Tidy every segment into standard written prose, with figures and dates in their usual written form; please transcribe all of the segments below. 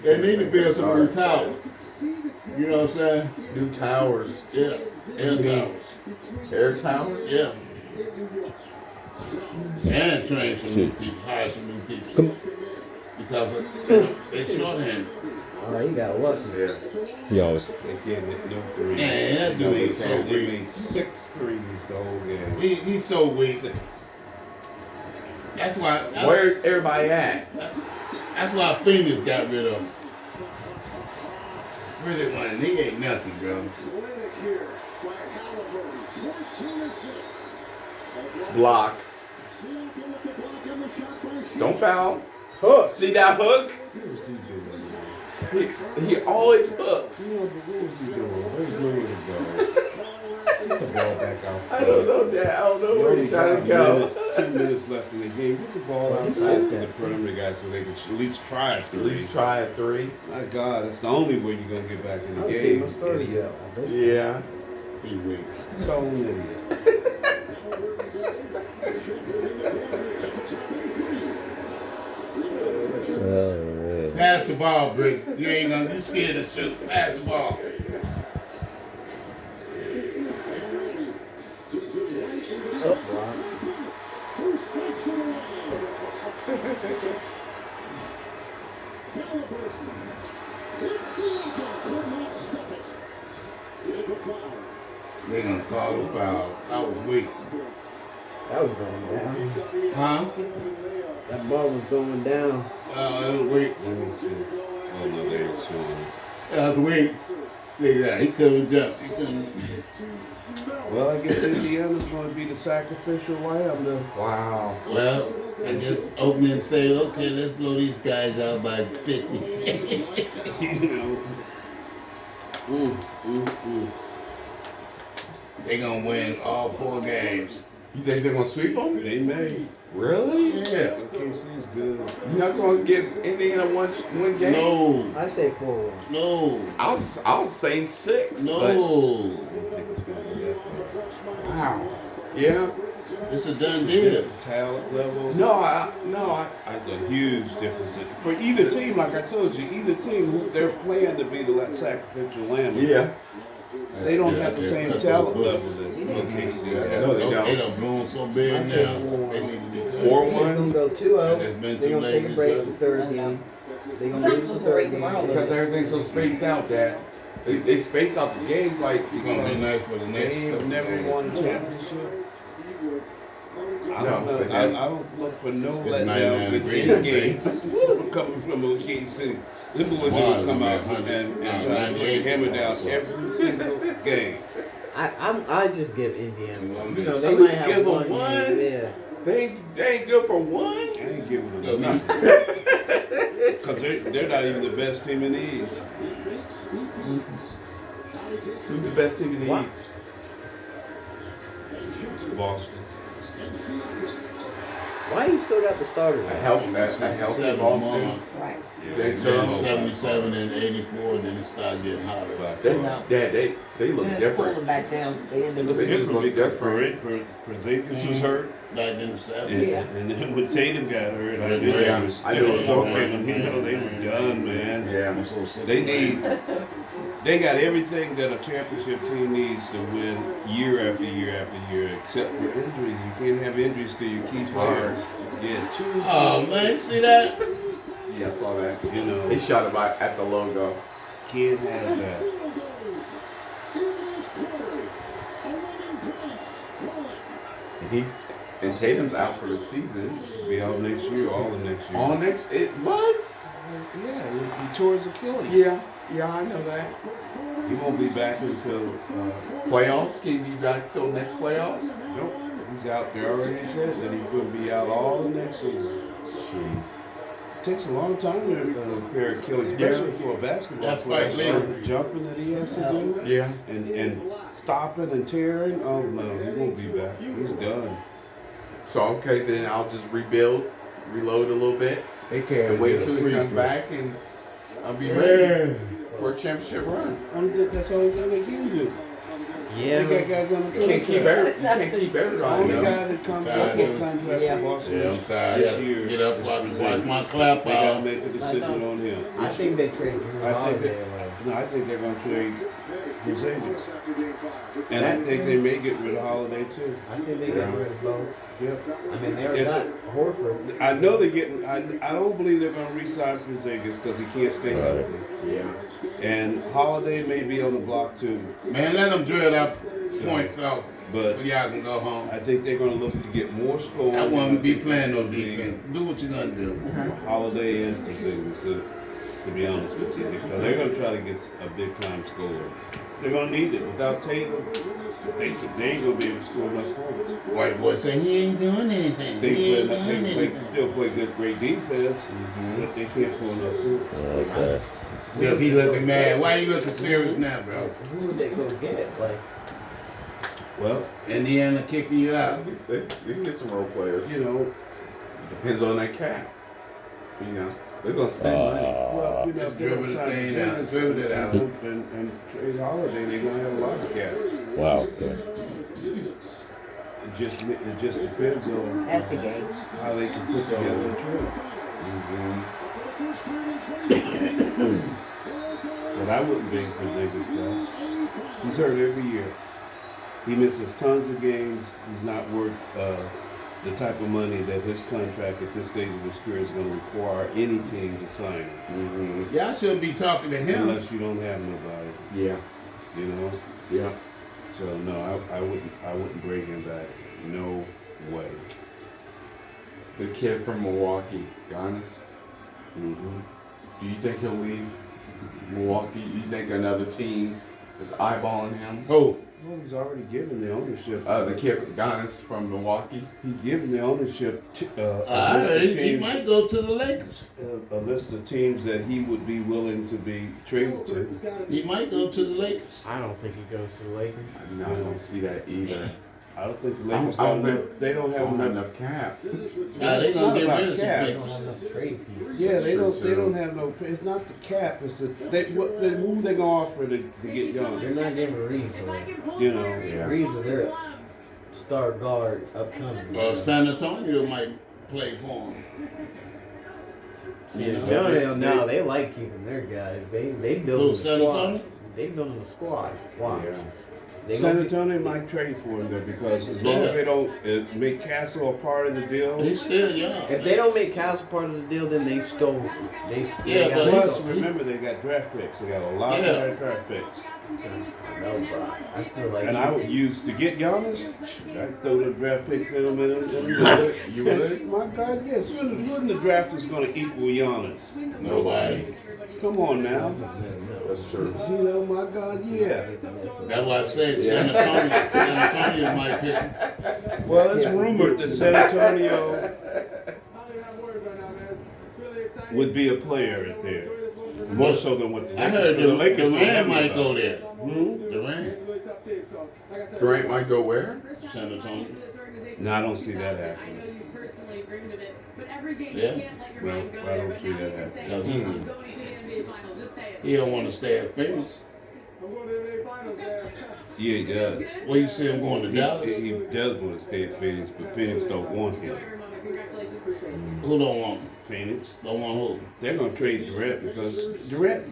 They need to build some new towers. You know what I'm saying? New towers. Yeah. Air towers. Air towers? Yeah. And train some new people, hire some new people. Come on. Because it's shorthand. All right, you got lucky. Yeah. He always. They can't hit no threes. Man, that dude is so They weak. made 6 threes the whole game. He's so weak. 6. That's why. Where's everybody at? That's why Phoenix got rid of him. Really one. He ain't nothing, bro. Block. Don't foul. Hook. See that hook? What was he doing? He always hooks. Yeah, but what was he doing? Where's Louis to go? Get the ball back out. I don't know that. I don't know where he's trying to go. 2 minutes left in the game. Get the ball outside to the perimeter guys so they can at least try it. At least try a 3. My God, that's the only way you're going to get back in the I game. was 30 yet. Yeah. He weak. Stone idiot. Pass the ball, Brick. You ain't gonna. You scared to shoot. Pass the ball. They gonna call a foul. That was weak. That was going down. Huh? That ball was going down. That was weak. Let me see. Oh, no, they ain't showing. That was weak. Yeah, he couldn't jump. He couldn't. Well, I guess Indiana's going to be the sacrificial lamb. Wow. Well, I just open and say, okay, let's blow these guys out by 50. You know. They gonna win all 4 games. You think they're going to sweep them? They may. Really? Yeah. OKC's good. You're not going to give Indiana one game? No. I say 4-1. No. I'll say 6. No. But, wow. Yeah. It's a done deal. Talent level. No. That's a huge difference. For either team, like I told you, either team, they're playing to be the sacrificial lamb. Yeah. They don't have the same talent level that OKC has. No, they don't. They done blown so big I say now. They need to be cut. 4-1. They're going to go 2-0. It's been They're too going to late take a to break cut. the third game. They're going to lose the third game. Because everything's so spaced out that they space out the games like It's gonna be nice for the next They couple have never games. won a championship. I don't No, know. but I don't look for no It's letdown 99 in degrees, any games. Coming from OKC. The boys Wow, will come out 100, and try to bring 98. hammer down every single game. I just give Indiana one. You know, At they might least have give them one one. game. Yeah. They ain't good for 1. I ain't giving Go them now. nothing. Because they're not even the best team in the East. Who's the best team in the East? Boston. Why you still got the starters? A healthy Boston. Right. They It's turn 77 and 84, and then it started getting hotter. They look Then it's cooling different. back down. They end up They looking just look different. Porzingis was hurt. Back in the 70s. And, Yeah. and then when Tatum got hurt, I knew Yeah. they was I still know. choking them. You know, they were done, man. Yeah. I'm so sick. They got everything that a championship team needs to win year after year after year, except for injuries. You can't have injuries till you keep players. Yeah, two. Oh man, see that? Yeah, I saw that. You know, He shot it at the logo. can't have that. And Tatum's out for the season. Be out next year, all of next year. On next what? Yeah, he tore his Achilles. Yeah, I know that. He won't be back until Playoffs? Can you be back till next playoffs? nope. He's out there already said that he's going to be out all the next season. Jeez. It takes a long time to repair Achilles, especially for a basketball That's player. Spike So Lee. the jumping that he has to do Yeah. and stopping and tearing. Oh no, he won't be back. He's done. So okay, then I'll just reload a little bit, They can't and wait get a till he free comes throw. back, and I'll be ready Yeah. for a championship run. That's the only thing they can do. Yeah. They got guys on the You can't keep contract. you can't keep The everybody. only though. guy that comes up Tired with of it. contract Yeah. for Boston Yeah, I'm tired. this I year. get up, is watch Porzingis. my clap They got to out. make a decision on him. I think they trade Drew I think Holiday that- away. No, I think they're going to trade Porzingis. And I think they may get rid of Holiday too. I think they got rid of both. Yep. I mean, they Yes, got Horford. I know they're getting. I don't believe they're going to re-sign Porzingis because he can't stay healthy. Yeah. And Holiday may be on the block too. Man, let them drill that points off. But- So y'all can go home. I think they're going to look to get more scoring. I want to be playing no defense. Do what you gonna do. Holiday and Porzingis, to be honest with you, because they're going to try to get a big time scorer. They're going to need it. Without Taylor, they ain't going to be able to score enough points. White boy say he ain't doing anything. They, He ain't play, doing they play, anything. still play great defense, but they can't score enough points. Okay. Look, he looking mad. Why you looking serious now, bro? Who would they go get? Like, Well, Indiana kicking you out. They can get some role players. you know, Depends on that cap. You know, they're gonna spend money. well, you know, Just if they don't dribble the sign thing out, Porzingis dribble it out. and trade Holiday, they're going to have a lot of cap. Wow. Okay. It just depends on That's the game. how they can put together the trade. But I wouldn't bring Porzingis back. He's hurt every year. He misses tons of games. He's not worth the type of money that his contract at this stage of his career is going to require any team to sign him, Y'all should be talking to him. unless you don't have nobody. Yeah. You know. Yeah. So no, I wouldn't bring him back. No way. The kid from Milwaukee, Giannis. Mm-hmm. Do you think he'll leave Milwaukee? You think another team is eyeballing him? Oh, Well, he's already given the ownership. The kid Giannis from Milwaukee. He's given the ownership I list heard of he teams, might go to the Lakers. a list of teams that he would be willing to be traded to. He might go to the Lakers. I don't think he goes to the Lakers. No, I don't see that either. I don't think the I Lakers don't got enough. think- They don't have Don't have enough. enough cap. Nah, they It's gonna not get about rid of some cap. They picks. don't have enough trade pieces. Yeah, they True, don't. They too. don't have no. It's not the cap. It's the who they gonna offer to get They're Giannis. not giving Reeves away. You know. Yeah. Reeves is their star guard upcoming. Well, San Antonio might play for him. San Antonio now they like keeping their guys. They Who, building the San squad. Antonio? They building the squad. Watch. Yeah. They San gonna be- Antonio might trade for him there because as long as they don't make Castle a part of the deal. He's still young. If they don't make Castle part of the deal, then they stole. They Yeah, got but Plus, he's- remember they got draft picks. They got a lot Yeah. of draft picks. No, but I feel like And I would use to get Giannis. I'd throw the draft picks in them. You would? My God, yes. Who in the draft is going to equal Giannis? Nobody. Come on now. That's true. You know, my God, yeah. That's why I said San Antonio. San Antonio might pick him. Well, it's rumored that San Antonio would be a player at there. More so than what the I Lakers. heard The Lakers don't Durant have might anybody. go there. Hmm? Durant, Durant might go where? San Antonio. No, I don't see that happening. I know you personally agreed with it, but every game Yeah. you can't let your Well, mind go I there. don't But see now that you can say, happening. Because I'm going to the NBA Finals. Just say it. He don't want to stay at Phoenix. Yeah, he does. Well, you see him going to Dallas. He does want to stay at Phoenix, but Phoenix don't want him. Enjoy every moment. Congratulations for sure. Who don't want him? Phoenix. Don't want who? They're going to trade Durant because Durant,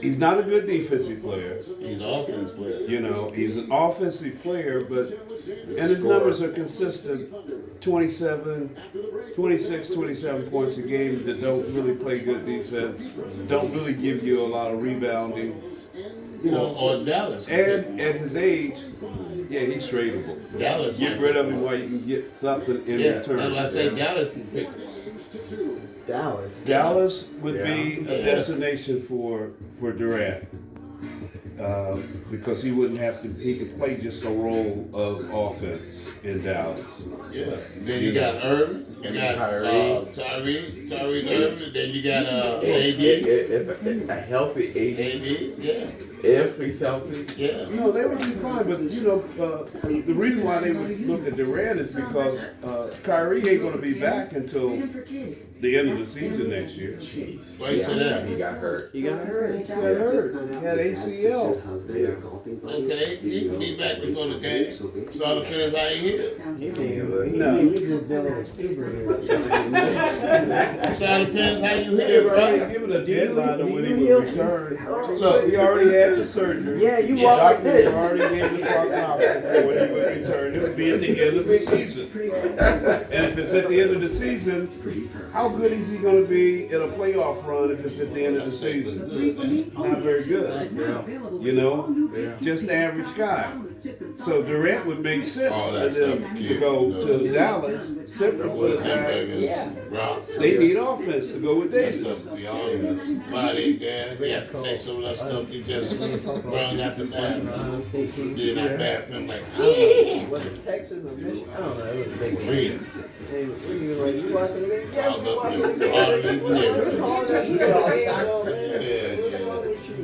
he's not a good defensive player. He's an offense player. You know, he's an offensive player, but, and his numbers are consistent 27, 26, 27 points a game that don't really play good defense, don't really give you a lot of rebounding. You know, Or Dallas. and at his age, yeah, he's tradable. Dallas. Get might rid of pick him while you can get something in Yeah, return. that's why I say Dallas can pick him. Dallas. Dallas would be a Yeah. destination for Durant. Because he wouldn't have to, he could play just a role of offense in Dallas. Yeah. Then you got Irvin. You got Tyree Irvin. Then you got AD. If a healthy AD. AD. Yeah. If he's healthy. Yeah. No, they would be fine, but you know, the reason why they would look at Durant is because Kyrie ain't gonna be back until the end of the season next year. Why you say that? He got hurt. He got hurt. He got hurt. He had ACL. Okay, he can be back before the game. So all depends how he hit. No. He just dealing with superheroes. So all depends how you They hit, were already bro. given a deadline of when he would return. Look, He already had the surgery. Yeah, you The walk like doctors this. already gave the prognosis for when he would return. It would be at the end of the season. And if it's at the end of the season, how good is he going to be in a playoff run if it's at the end of the season? Not very good. You know, just the average guy. So Durant would make sense All for that them stuff, to go to Dallas simply for the fact they need offense to go with That Davis. stuff be all in the body, yeah. You have to take some of that stuff you just run out the bathroom. Be in that bathroom like, Was it Texas or Michigan? I don't know. It was a big one. read. Hey, what you like? You watching the game? Yeah, All we those watching the things, game. all these What's different. wrong with you? Yeah, What's wrong with you?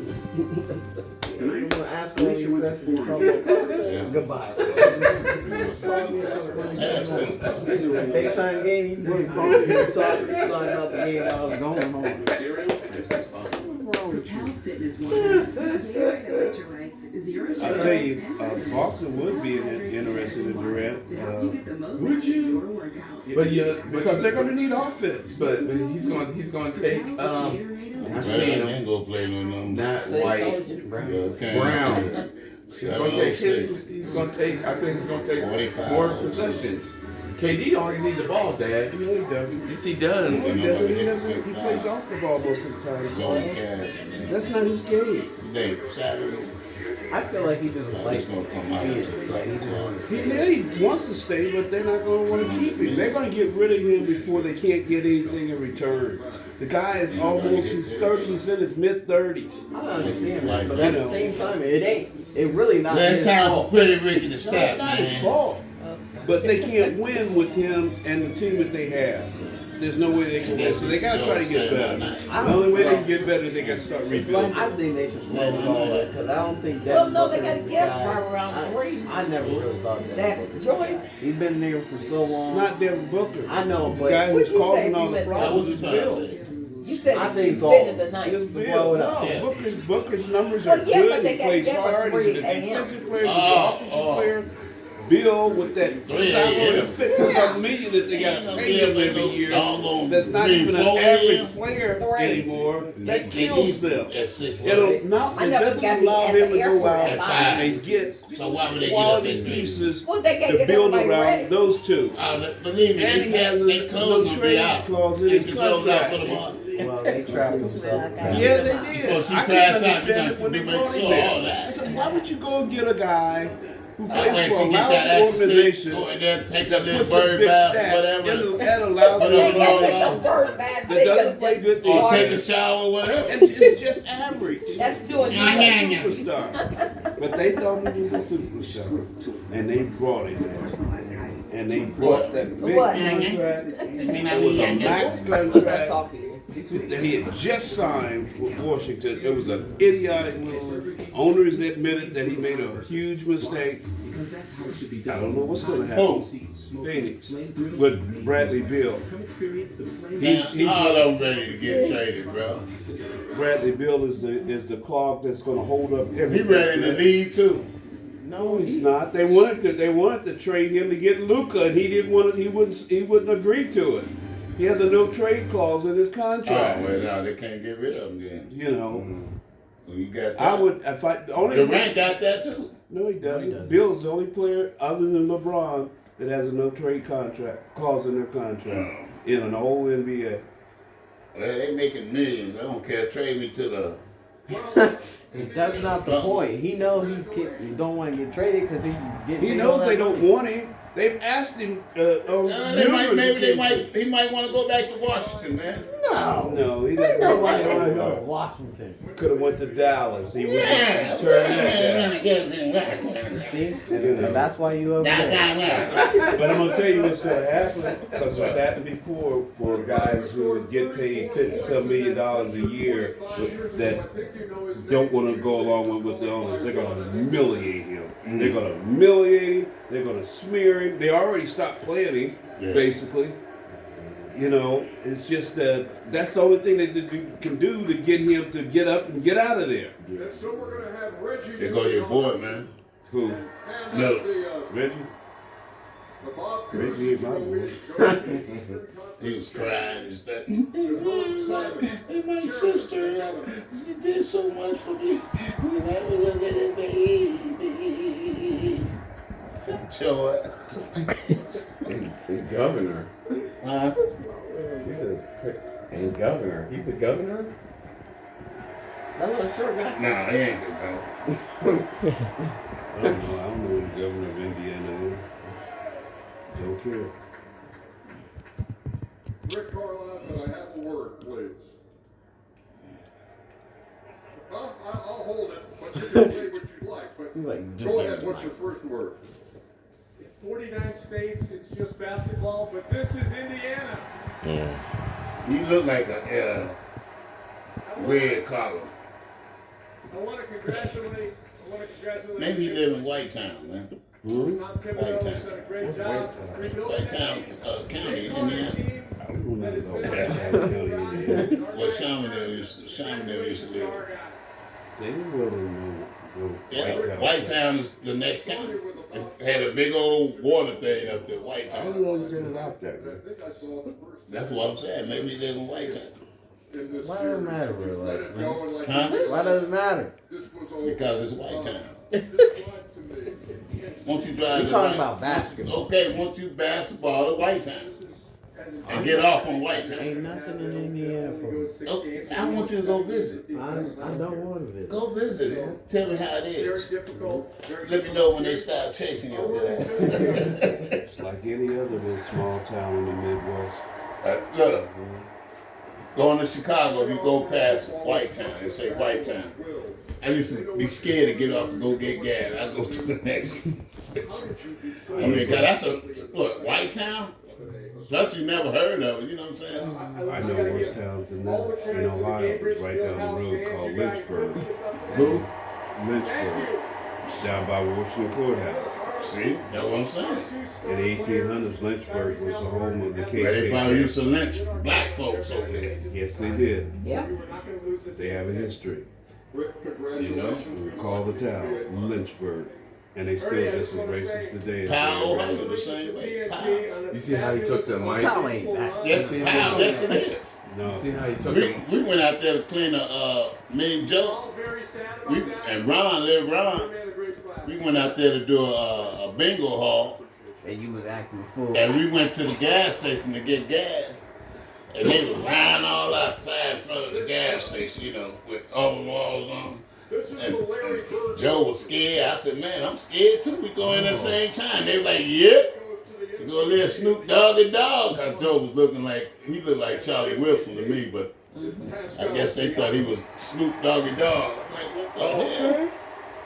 You want to ask all these questions? Yeah. Goodbye. Ask them. Big time game, you really call me and talk about the game I was going on. Propel Fitness Water. Gatorade electrolytes, zero sugar. I'll tell you, Boston would be interested in Durant. To help you get the most would out of you? your workout. But yeah, Because they're going to need offense. But he's gonna take Gatorade I'm Man, saying I ain't gonna play no number. not white Yeah, can't. brown. He's gonna take his. 706. He's gonna take. I think he's gonna take 45. more possessions. KD don't need the ball, Dad. No, he doesn't. Yes, he does. He doesn't. He plays off the ball most of the time. Going cash, man. That's not his game. They Saturday. I feel like he just likes It's gonna come out. Phoenix. Like he just He wants to stay, but they're not going to want to keep him. They're going to get rid of him before they can't get anything in return. The guy is almost, he's 30, he's in his mid-30s. I understand that, but You at know. the same time, it really not Last his time for fault. Pretty Ricky to That's stop, not his man. fault. But they can't win with him and the team that they have. There's no way they can win, so they got to try to get better. The only way they can get better is they got to start Like, rebuilding. I think they should slow it all up because I don't think that. Well, no, they gotta get right around three. I never really thought that. That Jordan, He's been there for so It's long. not Devin Booker. I know, The but guy What'd who's you say causing if all you the missed What problems you is trying to Bill. say? you said I you think suspended so. the night. It's blow it up. No, Booker's numbers are Well, yeah, good. but they He got plays them at hard. 3 He's a a.m. defensive player. He's an Oh, offensive player. Bill with that 3 a.m. $750 million that they got to pay him every year. Doggone That's not me, even an 4 average a.m. player 3. anymore. That They kills need them. At 6 It'll not. I It know, doesn't you gotta be allow at him the to go airport out at 5. and get So why would they get up quality at 3? pieces Well, they gotta to get build everybody around ready. those two. Believe me, And he has they a clothes no gonna be trade out. clause in They his can close out for the contract. month. Well, they trapped themselves. Yeah, they did. Before she I crashed can't out, you understand got it when to they make brought him sure there. all that. I said, why would you go and get a guy who I plays wait for a to get that lousy extra stick, organization, go in there, take a little puts some bird big bath or stats, whatever, and allows Put They on them got clothes to on. the bird bath. that doesn't play good or take a defense. shower or whatever. And it's just average. That's doing Yeah, nothing. yeah, yeah. Superstar. But they thought he was a superstar. And they brought him there. And they brought that big What? contract. It was a max contract that he had just signed with Washington. It was an idiotic move. Owners admitted that he made a huge mistake. I don't know what's going to happen. Who? Phoenix with Bradley Beal. Man, all of them ready to get traded, bro. Bradley Beal is the clog that's going to hold up He everything. ready to leave too. No, he's not. They wanted to trade him to get Luka, and he didn't want to. He wouldn't agree to it. He has a no trade clause in his Oh, contract. well, no, they can't get rid of him then. You know, So you got that. I would if I the only. Durant got that too. No, he doesn't. Bill's the only player other than LeBron that has a no trade contract clause in their contract in an old NBA. Well, they making millions. I don't care. Trade me to the. That's not the point. He know he don't want to get traded because he can get. He paid knows all they that don't want him. They've asked him. He might want to go back to Washington, man. No, he Ain't doesn't. nobody want to go to Washington. Could have went to Dallas. He turned that down. See? And that's why you over there. But I'm gonna tell you what's gonna happen, because it's happened before for guys who would get paid $50-some million a year that don't want to go along with the owners. They're gonna humiliate him. They're gonna humiliate him. They're gonna smear him. They already stopped playing him, basically. You know, it's just that that's the only thing that you can do to get him to get up and get out of there. And so we're gonna have Reggie. There go your boy, man. Who? No. Reggie? Reggie ain't my boy. He was crying and stuff. Hey, my sister, she did so much for me when I was a little baby. Joy. He's governor. Huh? He says, ain't governor. He's the governor? That little short guy. Nah, he ain't good though. I don't know who the governor of Indiana is. Don't care. Rick Carlisle, can I have a word, please? Huh? I'll hold it, but you can say what you'd like. But He's like, just go like ahead. the What's your mic. first word? 49 states, it's just basketball, but this is Indiana. You look like a red collar. I want to congratulate. Maybe you live in White Town, man. Tom White Thibodeau Town. has done a great job rebuilding White that Town team. County, They call it a Indiana. team I don't know that has about been that county. Well, Shamondale used to live. They really know. Yeah, White Town is the next county. It had a big old water thing up there, White I don't Town. know if you get it out there. I think I saw the first. That's what I'm saying. Maybe you live in White Town. In this Why does it series, matter, just really? let it go and like Huh? Why does it matter? this was over. Because it's White Town. Describe to me. Won't you drive We're to talking White- about basketball. Okay, won't you basketball to White Town? And get off on White Town. Ain't nothing in Indiana for Oh, I want you to go visit. I don't want to visit. Go visit. Tell me how it very is. difficult. Very Let me know when they start chasing you over there. It's like any other little small town in the Midwest. Look, going to Chicago, you go past White Town and say White Town. I used to be scared to get off to go get gas. I go to the next station. I mean, 'cause that's look, White Town? Plus you never heard of it, you know what I'm saying? I know worse towns than that in Ohio. It's right down the road called Lynchburg. Who? Lynchburg, down by Washington Courthouse. See, that's what I'm saying. In the 1800s, Lynchburg was the home of the Where they probably KKK. used to lynch black folks over there. Yes, they did. Yep. They have a history. Rick, You know? congratulations. We call the town Lynchburg. And they still just as racist today as Powell, they Ohio, were. the same way. Powell. You see how he took the mic? Powell ain't back. Yes, Powell, yes it is. No. You see how he took the We went out there to clean me and Joe. All very sad about We, that. and Ron, little Ron, He made a great class. we went out there to do a bingo hall. And you was acting fool. And we went to the gas station to get gas. And they was lying all outside in front of the gas station, you know, with all the walls on. This is And, the Larry Bird. and Joe was scared. I said, man, I'm scared too. We go in at the same time. They were like, yep. We go live Snoop Doggy Dog. Cause Joe was looking like, he looked like Charlie Wilson to me, but I guess they thought he was Snoop Doggy Dog. I'm like, what the hell?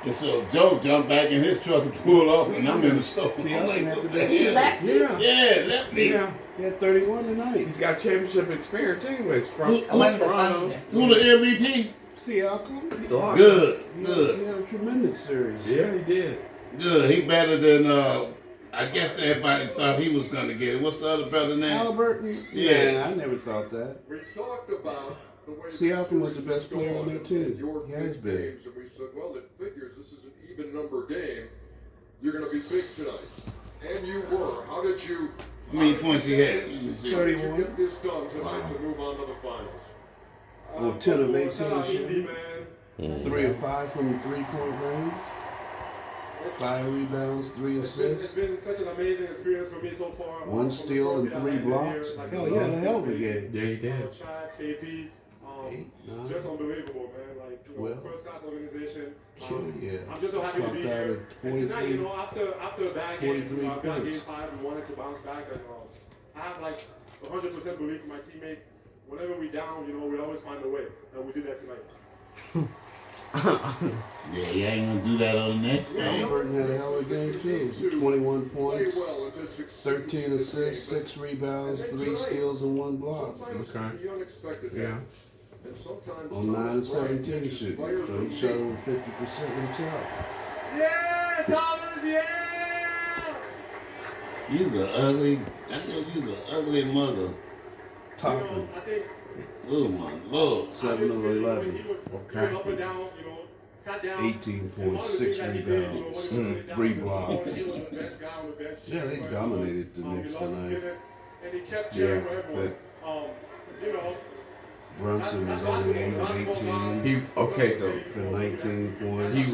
And so Joe jumped back in his truck and pulled off, and I'm in the store. See, I'm I like, didn't have what to the be hell? Left you. Yeah, left me. Yeah. He had 31 tonight. He's got championship experience anyways from Who- I went to the Toronto. function. Who the MVP? See how come? He's a lot. Good, He good, had a tremendous series. Yeah, he did. good. He better than I guess everybody thought he was gonna get it. What's the other brother name? Halliburton? Yeah. Yeah, I never thought that. We talked about the way Siakam was the this best player on going their team. and Your He has big been. games, and we said, well, it figures this is an even number game. You're going to be big tonight, and you were. How did you? How many how did points you he get had? this- Let me see. How did you 31. get this done tonight to move on to the finals? On 10 of 18 Shout out Indy, shooting. man. 3 of 5 from the 3-point range. 5 rebounds, 3 It's assists. been such an amazing experience for me so far. 1 steal and 3 blocks. Hell, he had a hell of a game. Yeah, he did. Chad, KP, Just unbelievable, man. Like, you know, Well, first class organization. Yeah. I'm just so happy to Topped be out here. at And tonight, 43. you know, after a bad game, 43 bad points. game 5, we wanted to bounce back, and I have like 100% belief in my teammates. Whenever we down, you know, we always find a way, and we did that tonight. Yeah, you ain't gonna do that on the next game. Burton had a hell of a game too. 21 Play points, well and just succeed 13 in the assists, game, 6 rebounds, but 3 steals, and 1 block. Sometimes Okay. the unexpected Yeah. happens. And sometimes On 9 and Thomas Bryant 17 teaches shooting. players So who he shot over 50% himself. Yeah, Thomas, yeah! You's an ugly. I know you's an ugly mother. Topping. I think. Oh my lord. 7 of 11. He was Okay. up and down, you know, sat down. 18 And one points, of the 6 things that he did, you know, rebounds, when he was sitting down, 3 he just blocks. thought he was the best guy on the bench. Yeah, they dominated the He Knicks lost his tonight. minutes, and he kept cheering Yeah, for everyone. You know, Brunson was only 8 of 18 He okay, so for 19 points. he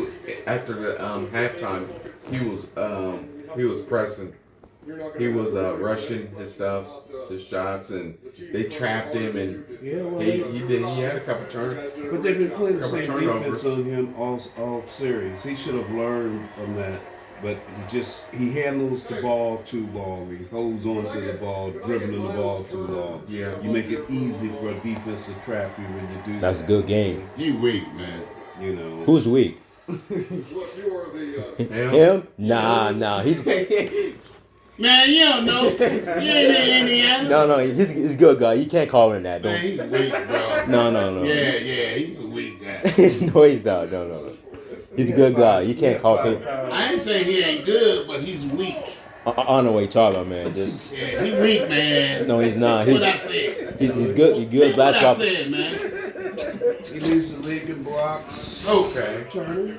after the halftime, he was pressing. you're not gonna He was have to worry rushing his stuff, his shots, and they trapped him, and Yeah, well, he had a couple turns. but they've been playing the Couple same turnovers. defense on him all series. He should have learned from that. But he handles the ball too long. He holds on to the ball, dribbling the ball too long. Yeah. You make it easy for a defense to trap you when you do That's a that. good game. You weak, man. You know. Who's weak? Look, you are the Him? Nah. He's Man, you don't know. You ain't in Indiana. no. He's a good guy. You can't call him that. Man, Don't. he's weak, bro. No. Yeah, he's a weak guy. No, he's not. No. He's a good guy. You can't call him. I ain't saying he ain't good, but he's weak. I don't know what you're talking about, man. Just Yeah, he weak, man. no, he's not. What I said. He's good. He's good What I basketball. said, man. He leads the league in blocks. Okay. Turner.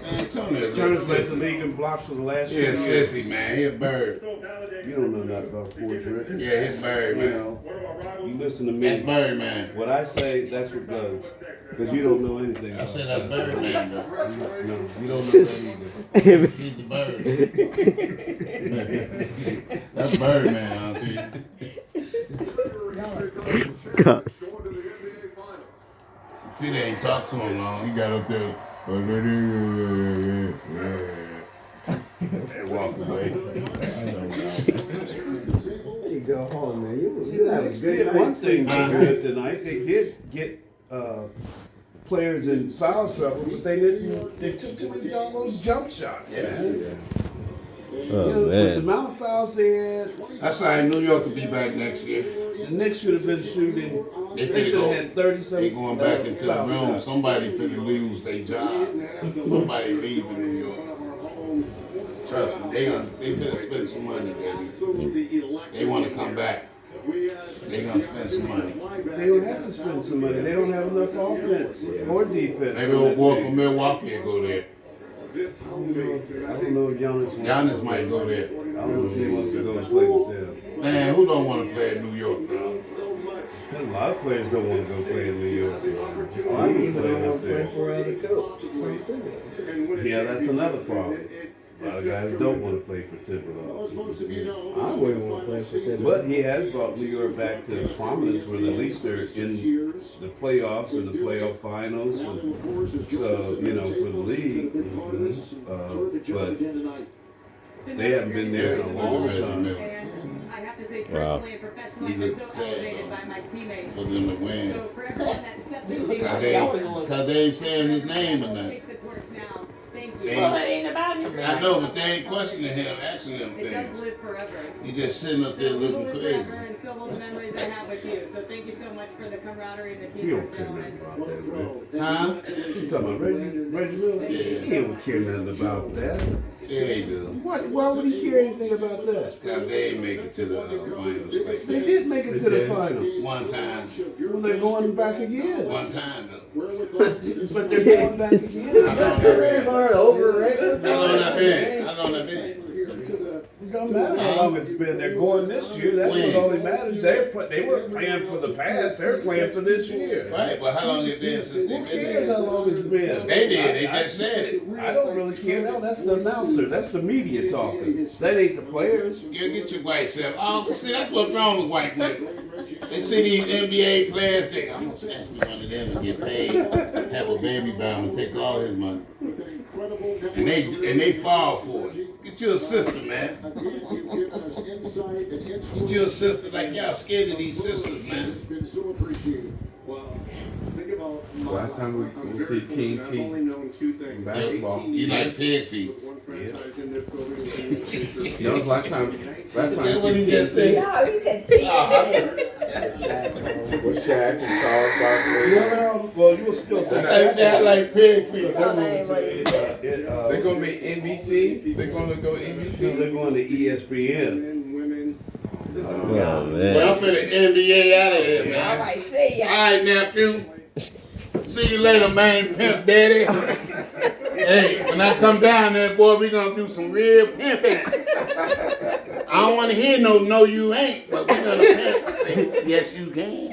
Man, Turner Turner's led the league in blocks for the last 2 He a years. sissy, man. He a bird. You don't know nothing about Forge Rick. Yeah, he's a bird, You man. know, you listen to That me. bird, man. What I say, that's what goes. Because you don't know anything I about said that bird, man, bro. No, you don't know that either. He's the bird. That's bird, man, I'll tell you. going to the NBA Finals. See, they ain't talked to him long. He got up there. And walked away. You go home, man. You See, the have a Knicks good did one night's thing sleep. good tonight. They did get players in foul trouble, but they didn't. They took too many doggone jump shots, man. You know, Oh with the man. amount of fouls they had, That's why New York will be back next year. the Knicks should have been shooting. They They should finna have had 37. They going back into the foul room. shots. Somebody finna lose their job. Somebody leaving New York. Trust me, they finna spend some money, baby. They want to come back. They gonna spend some money. They don't have to spend some money. They don't have enough offense or defense. Maybe on old that boy team. from Milwaukee will go there. I don't know if Giannis wants Giannis might go there. I don't know if he wants to go and play with them. Man, who don't want to play in New York, bro? A lot of players don't want to go play in New York. I I'm even playing don't up want to play there. for other coach. Yeah, that's another problem. A lot of guys don't want to play for Thibodeau. I wouldn't want to play for them. But he has brought New York back to prominence where at least they're in the playoffs and the playoff finals. And so, you know, for the league. But they haven't been there in a long time. And I have to say, personally and professionally, He I'm looked so sad, elevated though. by my teammates. For them to win. So for everyone that set the stage, Cause they ain't saying his name or nothing. take the torch now. Thank They you. Well, it ain't about him. I know, but they ain't questioning him, asking him It does things. live forever. He just sitting up there So we will looking live crazy. forever, and so will the memories I have with you. So thank you so much for the camaraderie and the You don't teamwork, care gentlemen. nothing about that, man. Huh? You talking about Reggie Miller? He don't care nothing about that. Yeah, he do. Why would he care anything about that? Cause they ain't make it to the finals like They that. did make it to the finals. One time. Well, they're going back again. One time though. But they're going back again. How long that been? Aren't overrated. How long that been? How long that been? It don't matter how long it's been. They're going this year. That's what only matters. They weren't playing for the past. They're playing for this year. Right, but how long it been since they Who been cares there? how long it's been? They did, they just said it. I don't really care. No, that's the announcer. That's the media talking. That ain't the players. You get your white self. Oh, see, that's what's wrong with white women. They see these NBA players, they I'm gonna snatch me one of them and get paid, have a baby bound and take all his money. And they fall for it. Get you a sister, man. Get you a sister like y'all scared of these sisters, man. It's been so appreciated. Well, think about Last time we see King T in basketball. You like pig feet. That was last time. That's what he just said. No, he said T. With Shaq and Charles Barkley. Well, you will still say I say I like pig feet. They're gonna be NBC. They're gonna go NBC. They're going to ESPN. Oh, Well, man. I'm finna NBA out of here, All man. right, see ya. All right, nephew. See you later, man, pimp daddy. Hey, when I come down there, boy, we gonna do some real pimping. I don't want to hear no you ain't, but we gonna pimp. Say, yes, you can.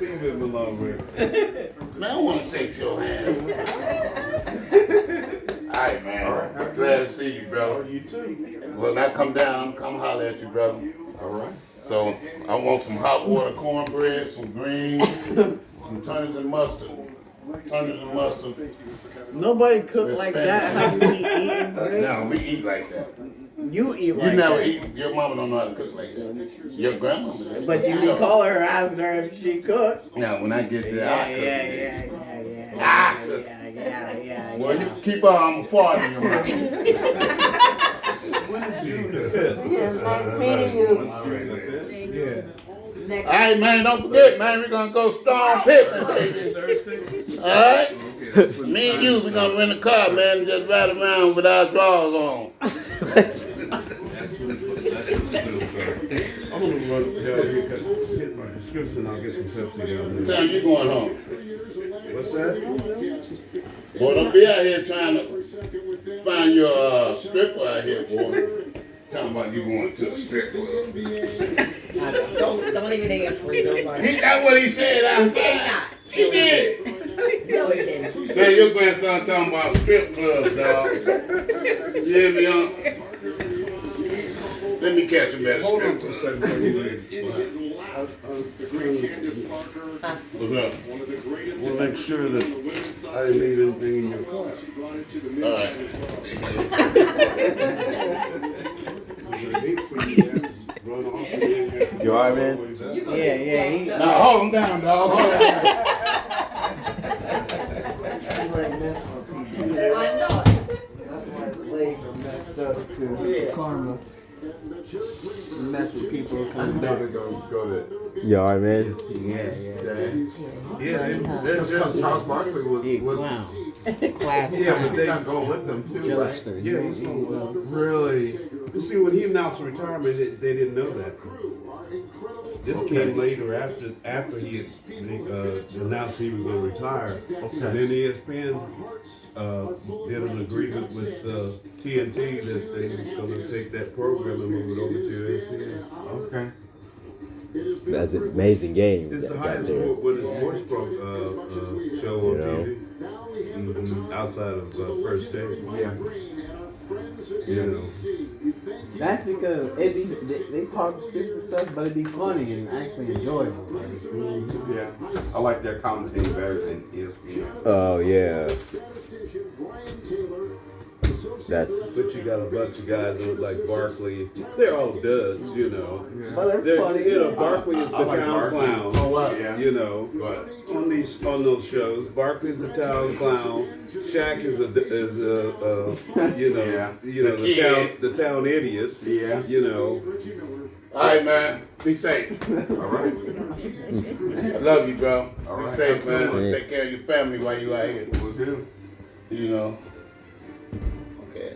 Leave him alone, Rick. Man, I want to shake your hand. All right, man. Glad to see you, brother. You too. When I come down, come holler at you, brother. All right. So I want some hot water cornbread, some greens, some turnips and mustard. Turnips and mustard. Nobody cook like that. How you be eating, Rick? No, we eat like that. You eat You like never that. eat. Your mama don't know how to cook like that. Your grandmama did. But you be calling her, asking her if she cooked. Now, when I get there, I cook. Yeah. I cook. Yeah. Well, you keep on farting your mouth. June the 5th. Nice meeting you. Yeah. Next. All right, man, don't forget, man, we're going to go Stone Pippen. All right? Me and you, we're going to rent a car, man, and just ride around with our drawers on. I'm gonna run down here, hit my prescription, I'll get some Pepsi down What there. time you going home? What's that? Boy, don't be out here trying to find your stripper out here, boy. Talking about you going to a strip club. Don't even answer it. Don't worry. That's what he said He did outside. not. He did. No, he didn't. Say your grandson talking about strip clubs, dog. You hear me, Uncle? Let me catch him at a Hold on strip for a club. second before you leave. What's up? I wanna make sure that I didn't leave anything in your car. All right. Run off and then- You alright, man? Yeah. He Now hold him down, dog. Hold him down. I know it. That's why his legs are messed up, because karma. Mess with people I coming know back. they're gonna go to You alright, man? ESPN. Yeah, There's Charles Barkley was Clown. yeah, but they're not going with them too, right? yeah, he's really. You see, when he announced retirement, they didn't know that. This came later after he had announced he was going to retire. Okay. And then ESPN did an agreement with TNT that they were going to take that program and move it over to ESPN. Okay. That's an amazing game. It's the that got highest there. sports show on You know? TV. Outside of First Day. Yeah. You know. That's because they talk stupid stuff, but it'd be funny and actually enjoyable. Yeah. I like their commentating better than ESPN. Oh, yeah. That's But you got a bunch of guys that look like Barkley. They're all duds, you know. But they're funny. You know, Barkley is the I like town Barkley. clown. Oh, what? Yeah. You know, What? on those shows, Barkley's the town clown. Shaq is the town idiot. Yeah. You know. All right, man. Be safe. All right. I love you, bro. All Be right. safe, man. Absolutely. Take care of your family while you out here. We'll do. You know. Okay.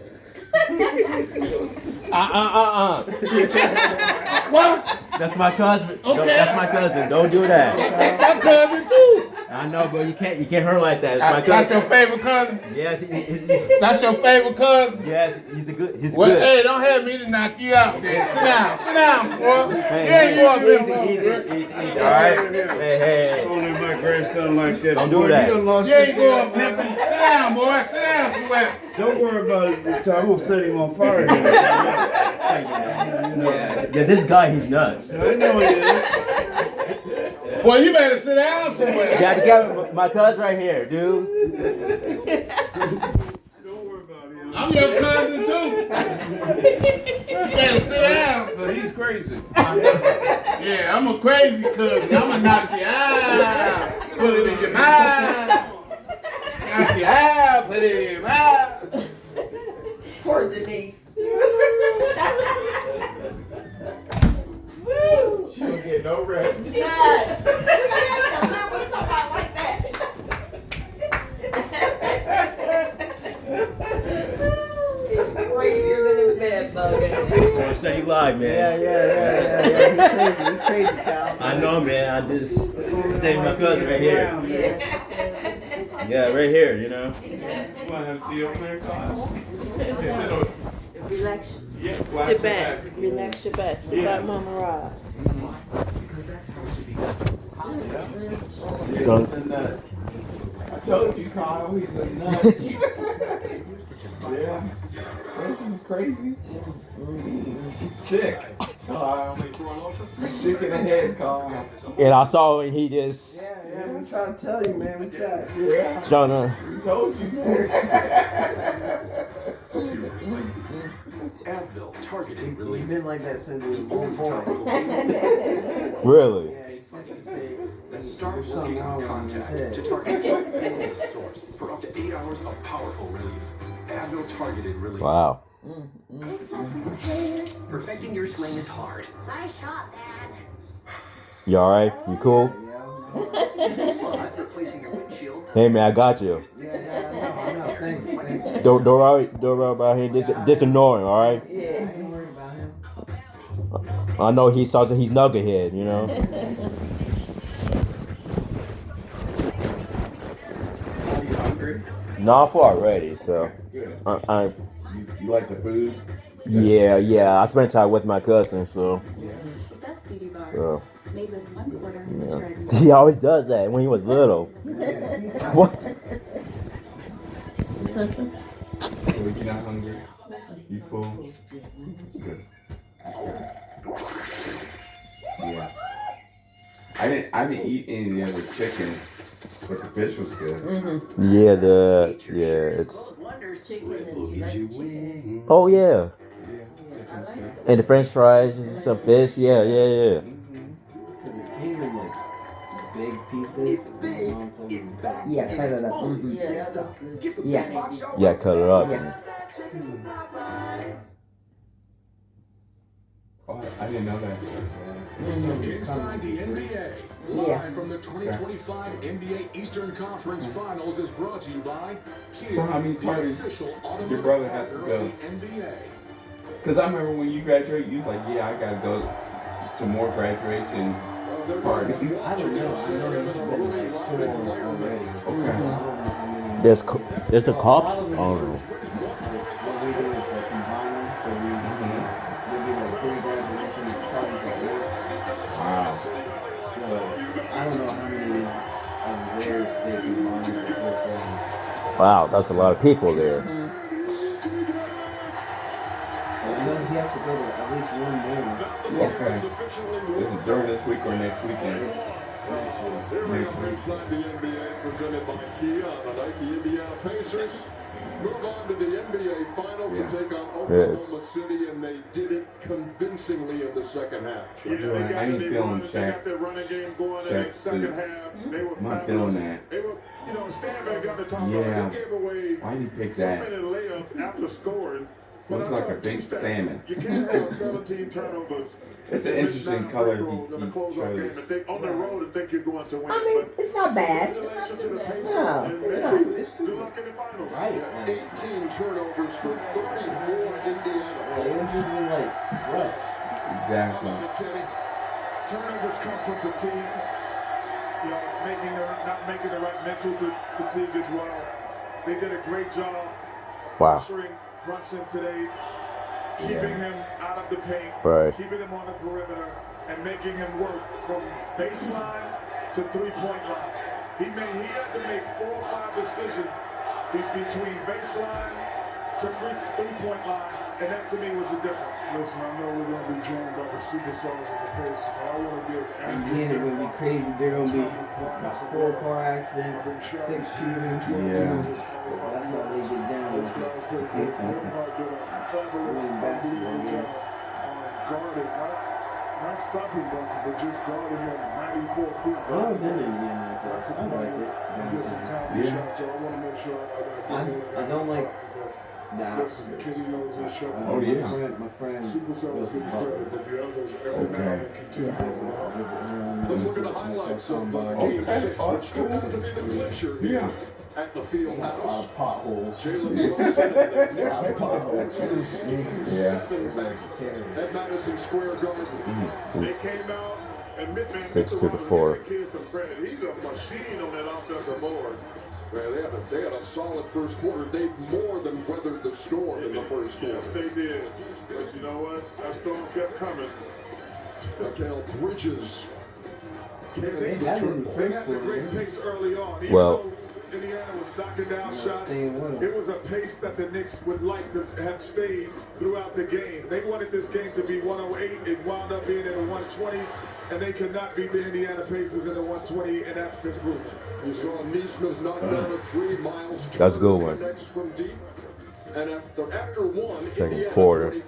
What? That's my cousin. Okay. That's my cousin. Don't do that. My cousin too. I know, but you can't hurt like that. It's my That's your cousin. favorite cousin? Yes, That's your favorite cousin? yes, he's Well, good. hey, don't have me to knock you out. Then. Sit down, boy. Hey, You up here, easy, all right? Hey. Don't let my grandson like that. Don't do Boy, that. You done lost You ain't your going pimping. Sit down, boy. Sit down somewhere. Don't worry about it. I'm gonna set him on fire. Yeah, this guy, he's nuts. I know it is. Boy, you better sit down somewhere. You got to get my cousin right here, dude. Don't worry about him. I'm your cousin, too. You better sit down. But he's crazy. Yeah, I'm a crazy cousin. I'm going to knock you out. Put it in your mouth. Knock you out. Put it in your mouth. Poor Denise. She don't get no rest. Yeah. We can't live with somebody like that. Crazier than a bed bug. So say you live, man. Yeah. He's crazy, Cal. I know, man. I just saved my cousin right here. Yeah, right here, you know. You want to have see over there, Kyle? Relax. Yeah, Sit back. Relax your back. Sit back, Mama Rob. He's a nut. I told you, Kyle, he's a nut. Yeah. He's crazy. He's sick. He's sick in the head, Kyle. And I saw when he just Yeah, we trying to tell you, man. We tried. Yeah. showing up. We told you, man. Advil targeted He's relief. been like that since he was born. Really? Yeah, he's Start there's something working on wrong with his contact head. to target the source for up to 8 hours of powerful relief. Advil targeted relief. Wow. Perfecting your swing is hard. Nice shot, Dad. You alright? You cool? Replacing your windshield. Hey man, I got you. Yeah, I know. Thanks. Don't worry about him. Just ignore him, alright? I ain't worried about him. I know he's knucklehead, you know. Are you hungry? No, I'm full already, so Good. You like the food? yeah. I spent time with my cousin, so That beauty bar. so Made with 1/4 yeah. dragon. He always does that when he was little. What? So you're not hungry? You full? It's good. Yeah. I didn't eat any of the other chicken, but the fish was good. Yeah, it's. Oh yeah. Chicken's good. And the French fries and some fish. Yeah. Because it came in like big pieces. It's big. It's back. Yeah, and cut it's it up. only Mhm. $6. Get the Yeah. big box y'all Yeah, cut it up. Yeah. Man. Oh, I didn't know that. Inside the NBA, Yeah. live from the 2025 NBA Eastern Conference Finals is brought to you by Kia, So how many the parties official your automotive brother has to partner go? of the NBA. Because I remember when you graduated, you was like, yeah, I got to go to more graduation parties. I don't know. I know there's been like 4 already. Okay. There's the cops. I don't know. What we do is like combine them, so we there'll be like 3 graduation parties at once. Wow. So I don't know how many of theirs they combine with. Wow, that's a lot of people there. I know he has to go to at least one more Okay. This is during this week or next weekend? next week. Next week. Inside the NBA, presented by Kia on the night the Indiana Pacers move on to the NBA Finals Yeah. to take on Yeah, Oklahoma City, and they did it convincingly in the second half. I ain't feeling Shaq's suit. I'm not feeling that. They were, Stanback got the top Yeah. They gave away Why did he pick so that? many layups after scoring. But Looks I like a thought big two stats. salmon. You can't have 17 turnovers. It's an interesting color he chose. On the road and think you're going to win. I mean, it's not bad. Congratulations to the Pacers No, and it's good luck in the finals. Right. 18 turnovers for 34 Indiana. They just been like flex. Exactly. Kenny, turnovers come from fatigue. you know, not making the right mental fatigue as well. They did a great job pressuring Brunson today, keeping him out of the paint, keeping him on the perimeter, and making him work from baseline to three-point line. He had to make 4 or 5 decisions between baseline to three-point line, and that to me was the difference. Listen, I know we're going to be joined by the superstars of the pace. I want to give Andrew. Again, it's going to be crazy. There are going to be 4 car accidents, 6 shootings. Yeah. That's how they get down. Basketball game. Guarding, not stopping Brunson, but just guarding him 94 feet. I was in Indiana, I liked it. Get some time shots, so I want to make sure I don't like that. Kitty knows his shot. Oh, yeah. My friend Superstars give credit, but the others every now and then continue. Let's look at the highlights of Game 6, which turned out to be the clincher here at the field house. Potholes. Jalen Brunson and the Knicks Potholes. 7 back at Madison Square Garden. They came out and Midman 6-4. He's a machine on that offensive board. Man, they had a solid first quarter. They more than weathered the storm in the first quarter. Yes, they did. But you know what? That storm kept coming. Mikal Bridges. They had the great pace early on. Even Well, though Indiana was knocking down shots, it was a pace that the Knicks would like to have stayed throughout the game. They wanted this game to be 108. It wound up being in the 120s, and they could not beat the Indiana Pacers in the 120, and that's Pittsburgh. You saw Neesmith knock down a 3. Miles That's a good one. Next from deep. And after one, Second Indiana quarter. 25-24.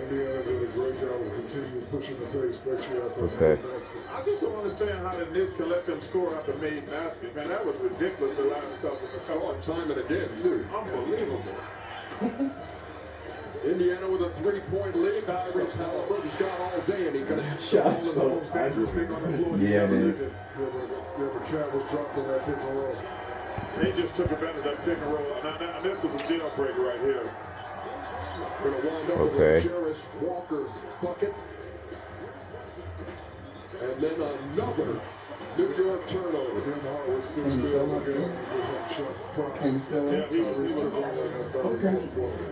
Indiana did a great job of continuing pushing the pace, especially after Okay. the basket. I just don't understand how the Knicks can let them score after made basket. Man, that was ridiculous the last couple of Time and again, too. Unbelievable. Indiana with a 3-point lead. Tyrese Halliburton's got all day, and he can Shot The so most dangerous thing on the floor. Yeah, it is. Whoever Travis dropped on that pick and roll. They just took advantage of that pick and roll. Now this is a jailbreak right here. Going to wind up with Okay. a Jarris Walker bucket. And then another New York turnover.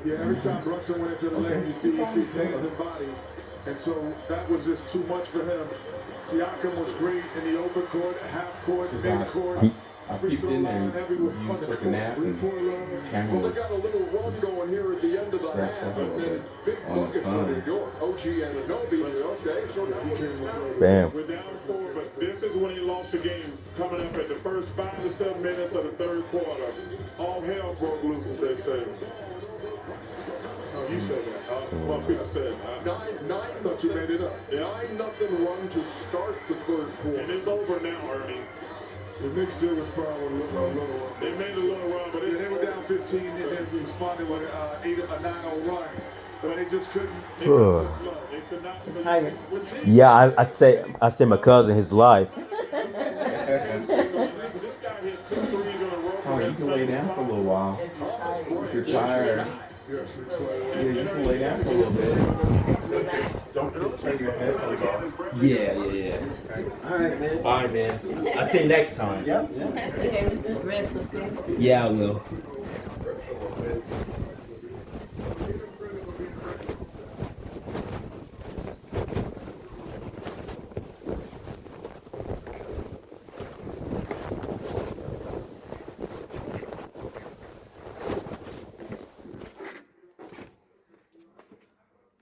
Yeah, every time Brunson went into the lane, you see hands and bodies. And so that was just too much for him. Siakam was great in the open court, half court, mid court. I peeped in there. You took a nap and camera Well, was they got a little run going here at the end of the scratched half, up a and little then bit big on his bucket for phone. New York. OG Anunoby. Okay, so now Bam. We're down 4, but this is when he lost the game. Coming up at the first 5 to 7 minutes of the third quarter. All hell broke loose, as they say. Oh, you said that. Well, people said that. 9 Thought you made it up. 9-0 run to start the third quarter. And it's over now, Ernie. The Knicks still respond with a little run. They made a little run, but they were down 15 and then responded with a 9-0 run. But they just couldn't. They could not. Yeah, I say my cousin his life. This guy hit 2 threes in a row. Oh, you can lay down for a little while. If you're tired. Yeah, you can lay down for a little bit. Don't turn your headphones off. Yeah. All right, man. All right, man. I'll see you next time. Yep. Okay, the rest of them. Yeah, I will.